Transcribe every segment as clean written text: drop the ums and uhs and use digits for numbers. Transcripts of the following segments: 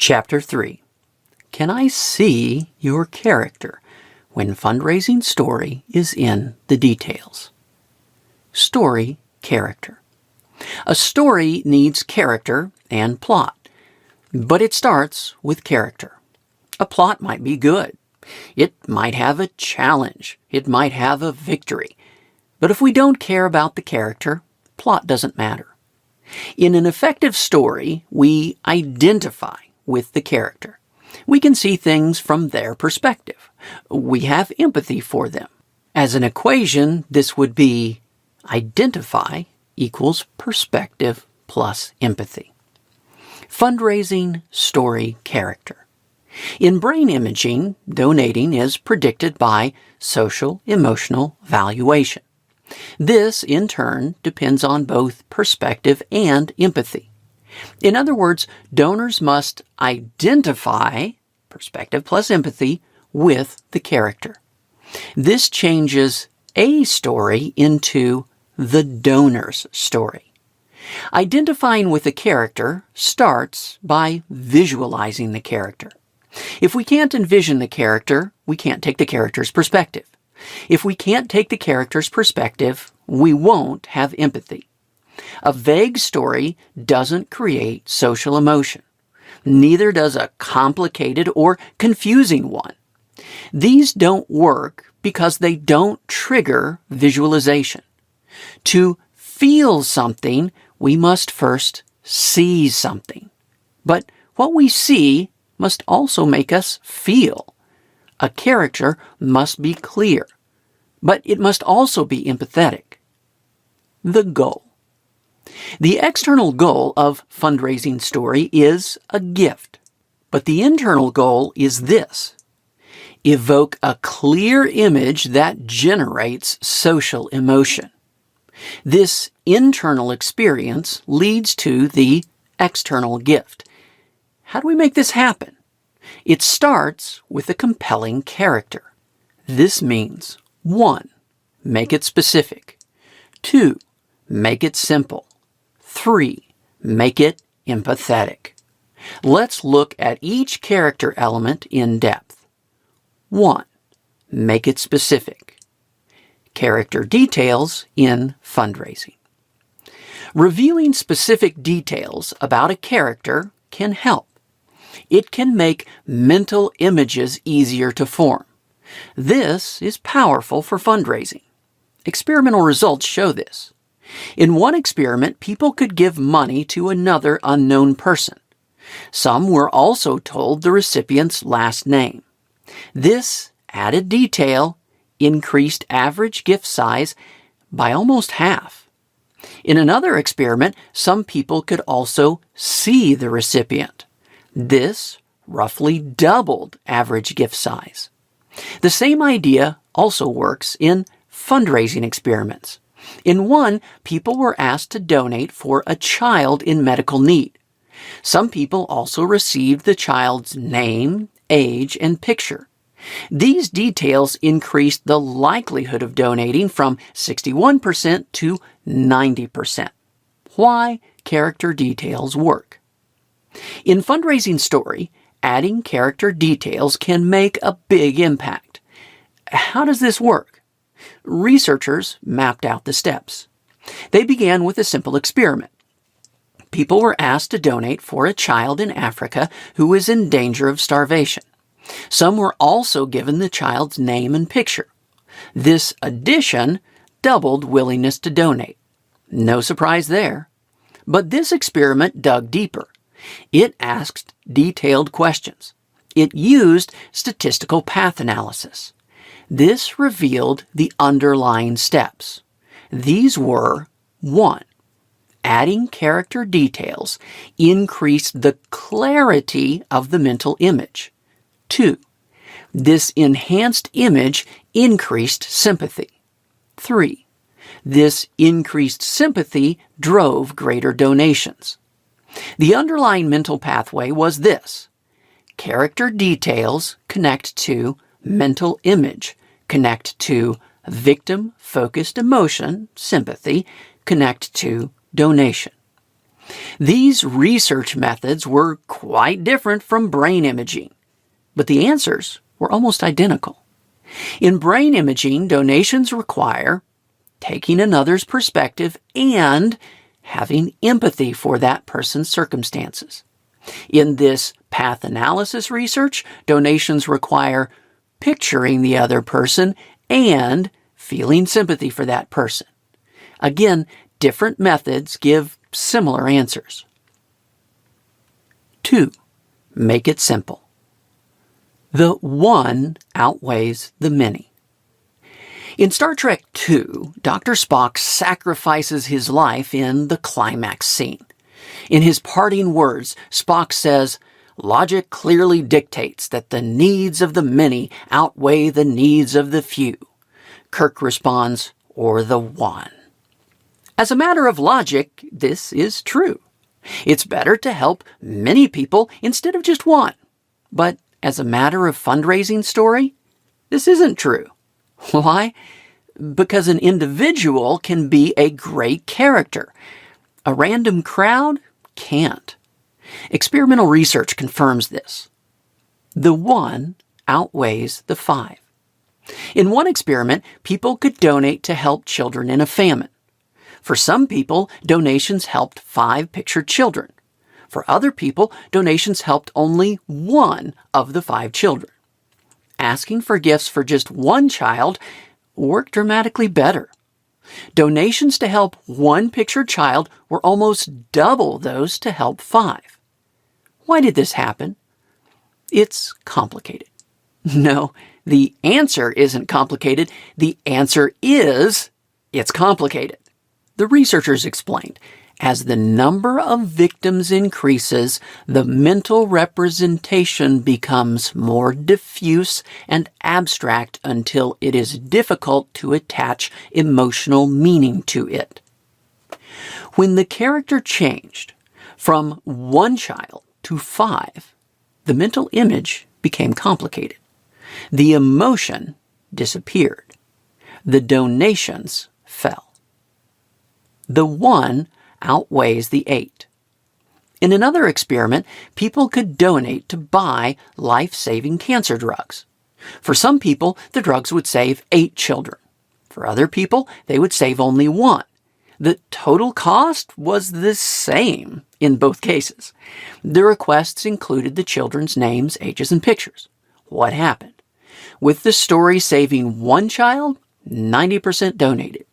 Chapter 3. Can I see your character when fundraising story is in the details? Story character. A story needs character and plot, but it starts with character. A plot might be good. It might have a challenge. It might have a victory. But if we don't care about the character, plot doesn't matter. In an effective story, we identify with the character. We can see things from their perspective. We have empathy for them. As an equation, this would be identify equals perspective plus empathy. Fundraising story character. In brain imaging, donating is predicted by social emotional valuation. This, in turn, depends on both perspective and empathy. In other words, donors must identify, perspective plus empathy, with the character. This changes a story into the donor's story. Identifying with a character starts by visualizing the character. If we can't envision the character, we can't take the character's perspective. If we can't take the character's perspective, we won't have empathy. A vague story doesn't create social emotion. Neither does a complicated or confusing one. These don't work because they don't trigger visualization. To feel something, we must first see something. But what we see must also make us feel. A character must be clear, but it must also be empathetic. The goal. The external goal of fundraising story is a gift, but the internal goal is this: evoke a clear image that generates social emotion. This internal experience leads to the external gift. How do we make this happen? It starts with a compelling character. This means 1. Make it specific. 2. Make it simple. 3. Make it empathetic. Let's look at each character element in depth. 1. Make it specific. Character details in fundraising. Revealing specific details about a character can help. It can make mental images easier to form. This is powerful for fundraising. Experimental results show this. In one experiment, people could give money to another unknown person. Some were also told the recipient's last name. This added detail increased average gift size by almost half. In another experiment, some people could also see the recipient. This roughly doubled average gift size. The same idea also works in fundraising experiments. In one, people were asked to donate for a child in medical need. Some people also received the child's name, age, and picture. These details increased the likelihood of donating from 61% to 90%. Why character details work. In fundraising story, adding character details can make a big impact. How does this work? Researchers mapped out the steps. They began with a simple experiment. People were asked to donate for a child in Africa who is in danger of starvation. Some were also given the child's name and picture. This addition doubled willingness to donate. No surprise there. But this experiment dug deeper. It asked detailed questions. It used statistical path analysis. This revealed the underlying steps. These were: 1. Adding character details increased the clarity of the mental image. 2. This enhanced image increased sympathy. 3. This increased sympathy drove greater donations. The underlying mental pathway was this: character details connect to mental image, connect to victim-focused emotion, sympathy, connect to donation. These research methods were quite different from brain imaging, but the answers were almost identical. In brain imaging, donations require taking another's perspective and having empathy for that person's circumstances. In this path analysis research, donations require picturing the other person and feeling sympathy for that person. Again, different methods give similar answers. 2. Make it simple. The one outweighs the many. In Star Trek II, Dr. Spock sacrifices his life in the climax scene. In his parting words, Spock says, "Logic clearly dictates that the needs of the many outweigh the needs of the few." Kirk responds, "Or the one." As a matter of logic, this is true. It's better to help many people instead of just one. But as a matter of fundraising story, this isn't true. Why? Because an individual can be a great character. A random crowd can't. Experimental research confirms this. The one outweighs the five. In one experiment, people could donate to help children in a famine. For some people, donations helped 5 pictured children. For other people, donations helped only one of the 5 children. Asking for gifts for just one child worked dramatically better. Donations to help one pictured child were almost double those to help 5. Why did this happen? It's complicated. No, the answer isn't complicated. The answer is, it's complicated. The researchers explained, as the number of victims increases, the mental representation becomes more diffuse and abstract until it is difficult to attach emotional meaning to it. When the character changed from one child to 5, the mental image became complicated. The emotion disappeared. The donations fell. The one outweighs the 8. In another experiment, people could donate to buy life-saving cancer drugs. For some people, the drugs would save 8 children. For other people, they would save only 1. The total cost was the same in both cases. The requests included the children's names, ages, and pictures. What happened? With the story saving 1 child, 90% donated.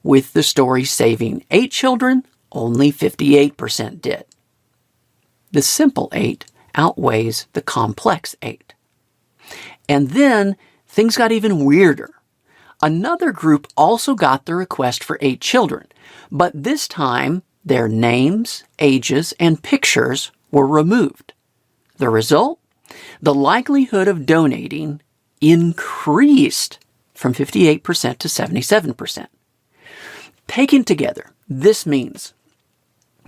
With the story saving 8 children, only 58% did. The simple 8 outweighs the complex 8. And then things got even weirder. Another group also got the request for 8 children, but this time their names, ages, and pictures were removed. The result? The likelihood of donating increased from 58% to 77%. Taken together, this means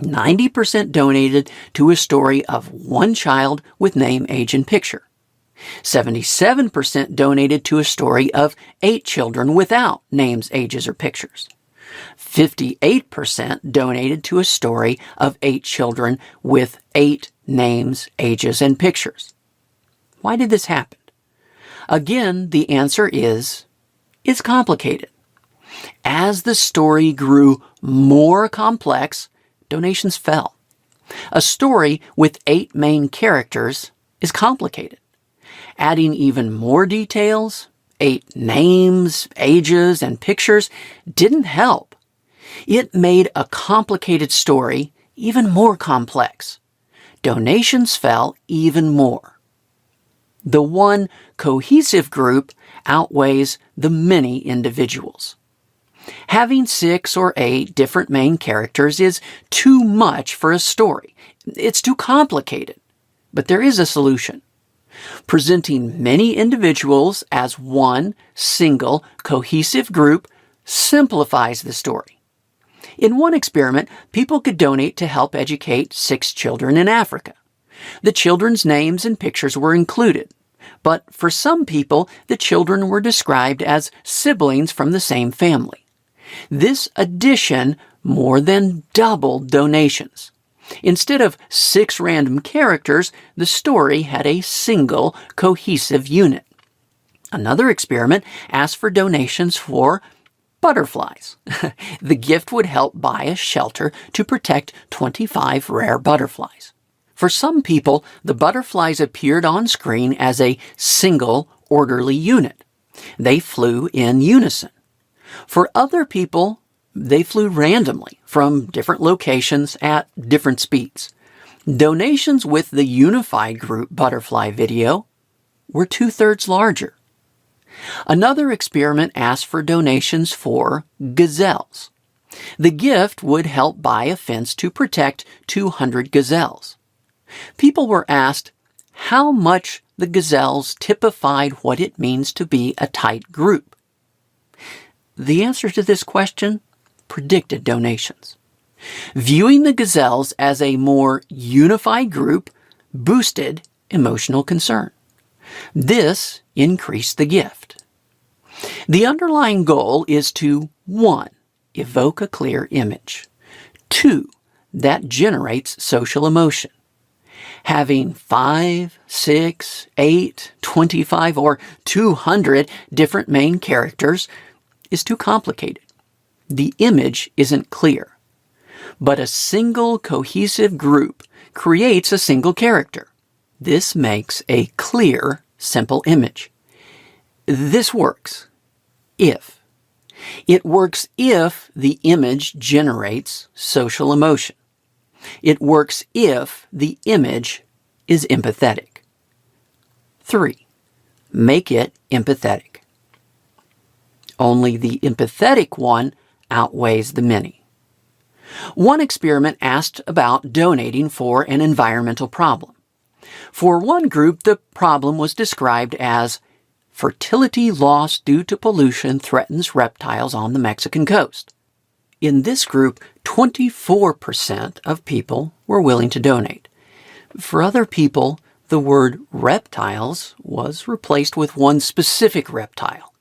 90% donated to a story of 1 child with name, age, and picture. 77% donated to a story of 8 children without names, ages, or pictures. 58% donated to a story of 8 children with 8 names, ages, and pictures. Why did this happen? Again, the answer is, it's complicated. As the story grew more complex, donations fell. A story with 8 main characters is complicated. Adding even more details, 8 names, ages, and pictures didn't help. It made a complicated story even more complex. Donations fell even more. The one cohesive group outweighs the many individuals. Having 6 or 8 different main characters is too much for a story. It's too complicated. But there is a solution. Presenting many individuals as one single cohesive group simplifies the story. In one experiment, people could donate to help educate 6 children in Africa. The children's names and pictures were included, but for some people, the children were described as siblings from the same family. This addition more than doubled donations. Instead of 6 random characters, the story had a single cohesive unit. Another experiment asked for donations for butterflies. The gift would help buy a shelter to protect 25 rare butterflies. For some people, the butterflies appeared on screen as a single orderly unit. They flew in unison. For other people, they flew randomly from different locations at different speeds. Donations with the unified group butterfly video were 2/3 larger. Another experiment asked for donations for gazelles. The gift would help buy a fence to protect 200 gazelles. People were asked how much the gazelles typified what it means to be a tight group. The answer to this question predicted donations. Viewing the gazelles as a more unified group boosted emotional concern. This increased the gift. The underlying goal is to 1. Evoke a clear image. 2. That generates social emotion. Having 5, 6, 8, 25, or 200 different main characters is too complicated. The image isn't clear. But a single cohesive group creates a single character. This makes a clear, simple image. This works if. It works if the image generates social emotion. It works if the image is empathetic. 3. Make it empathetic. Only the empathetic one outweighs the many. One experiment asked about donating for an environmental problem. For one group, the problem was described as fertility loss due to pollution threatens reptiles on the Mexican coast. In this group, 24% of people were willing to donate. For other people, the word reptiles was replaced with one specific reptile.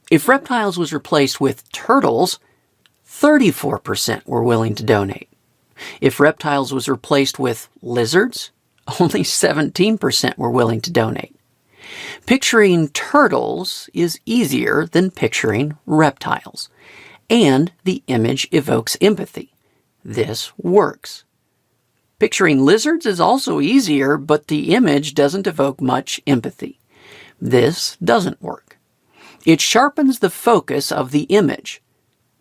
If reptiles was replaced with turtles, 34% were willing to donate. If reptiles was replaced with lizards, only 17% were willing to donate. Picturing turtles is easier than picturing reptiles, and the image evokes empathy. This works. Picturing lizards is also easier, but the image doesn't evoke much empathy. This doesn't work. It sharpens the focus of the image,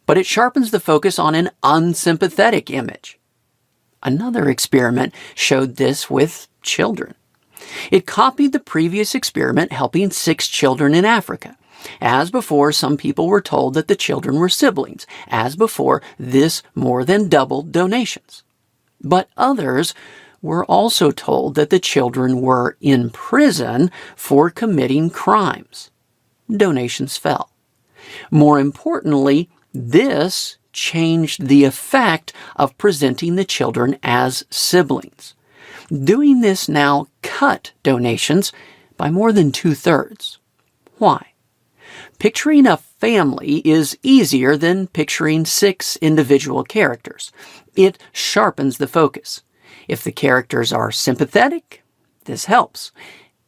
but it sharpens the focus on an unsympathetic image. Another experiment showed this with children. It copied the previous experiment helping 6 children in Africa. As before, some people were told that the children were siblings. As before, this more than doubled donations. But others were also told that the children were in prison for committing crimes. Donations fell. More importantly, this changed the effect of presenting the children as siblings. Doing this now cut donations by more than 2/3. Why? Picturing a family is easier than picturing 6 individual characters. It sharpens the focus. If the characters are sympathetic, this helps.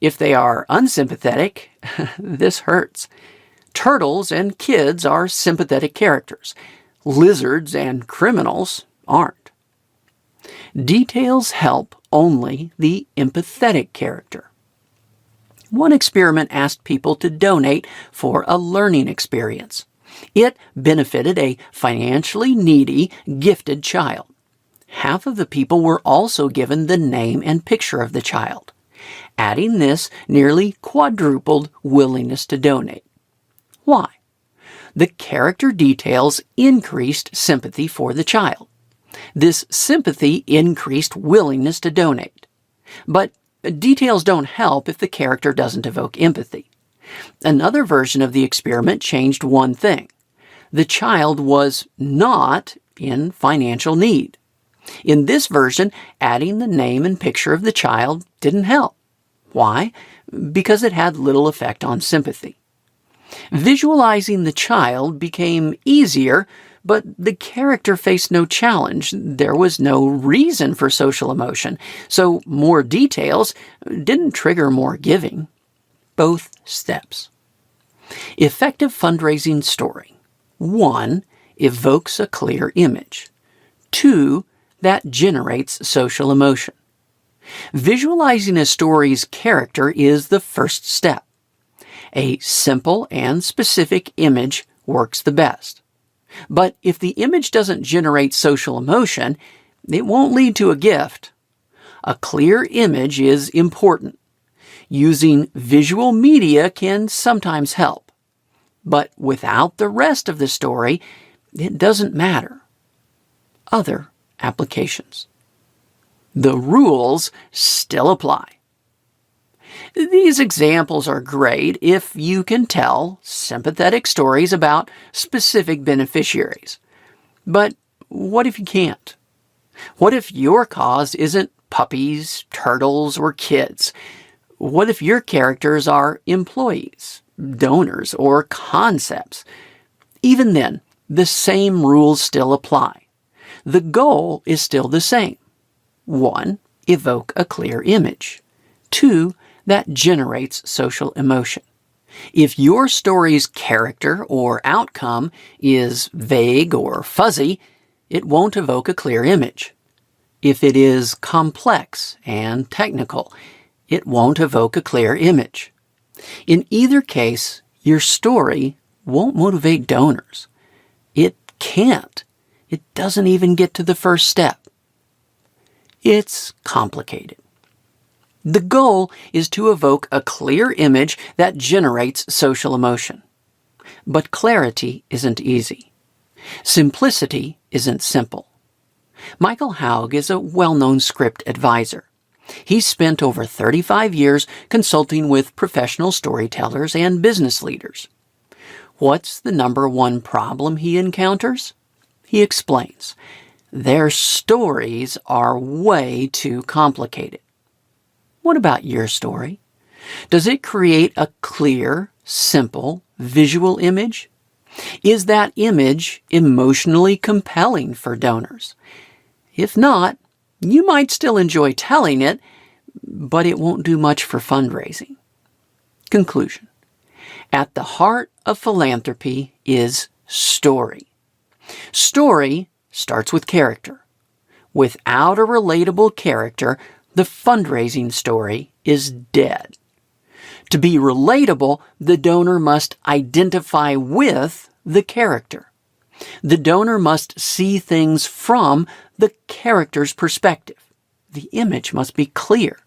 If they are unsympathetic, this hurts. Turtles and kids are sympathetic characters. Lizards and criminals aren't. Details help only the empathetic character. One experiment asked people to donate for a learning experience. It benefited a financially needy, gifted child. Half of the people were also given the name and picture of the child. Adding this nearly quadrupled willingness to donate. Why? The character details increased sympathy for the child. This sympathy increased willingness to donate. But details don't help if the character doesn't evoke empathy. Another version of the experiment changed one thing. The child was not in financial need. In this version, adding the name and picture of the child didn't help. Why? Because it had little effect on sympathy. Visualizing the child became easier, but the character faced no challenge. There was no reason for social emotion, so more details didn't trigger more giving. Both steps. Effective fundraising story. 1. Evokes a clear image. 2. That generates social emotion. Visualizing a story's character is the first step. A simple and specific image works the best. But if the image doesn't generate social emotion, it won't lead to a gift. A clear image is important. Using visual media can sometimes help. But without the rest of the story, it doesn't matter. Other applications. The rules still apply. These examples are great if you can tell sympathetic stories about specific beneficiaries. But what if you can't? What if your cause isn't puppies, turtles, or kids? What if your characters are employees, donors, or concepts? Even then, the same rules still apply. The goal is still the same. 1. Evoke a clear image. 2. That generates social emotion. If your story's character or outcome is vague or fuzzy, it won't evoke a clear image. If it is complex and technical, it won't evoke a clear image. In either case, your story won't motivate donors. It can't. It doesn't even get to the first step. It's complicated. The goal is to evoke a clear image that generates social emotion. But clarity isn't easy. Simplicity isn't simple. Michael Haug is a well-known script advisor. He's spent over 35 years consulting with professional storytellers and business leaders. What's the number one problem he encounters? He explains, their stories are way too complicated. What about your story? Does it create a clear, simple, visual image? Is that image emotionally compelling for donors? If not, you might still enjoy telling it, but it won't do much for fundraising. Conclusion. At the heart of philanthropy is story. Story starts with character. Without a relatable character, the fundraising story is dead. To be relatable, the donor must identify with the character. The donor must see things from the character's perspective. The image must be clear.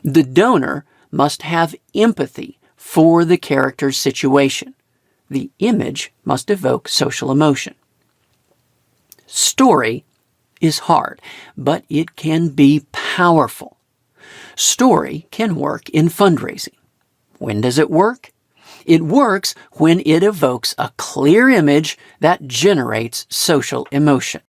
The donor must have empathy for the character's situation. The image must evoke social emotion. Story is hard, but it can be powerful. Story can work in fundraising. When does it work? It works when it evokes a clear image that generates social emotion.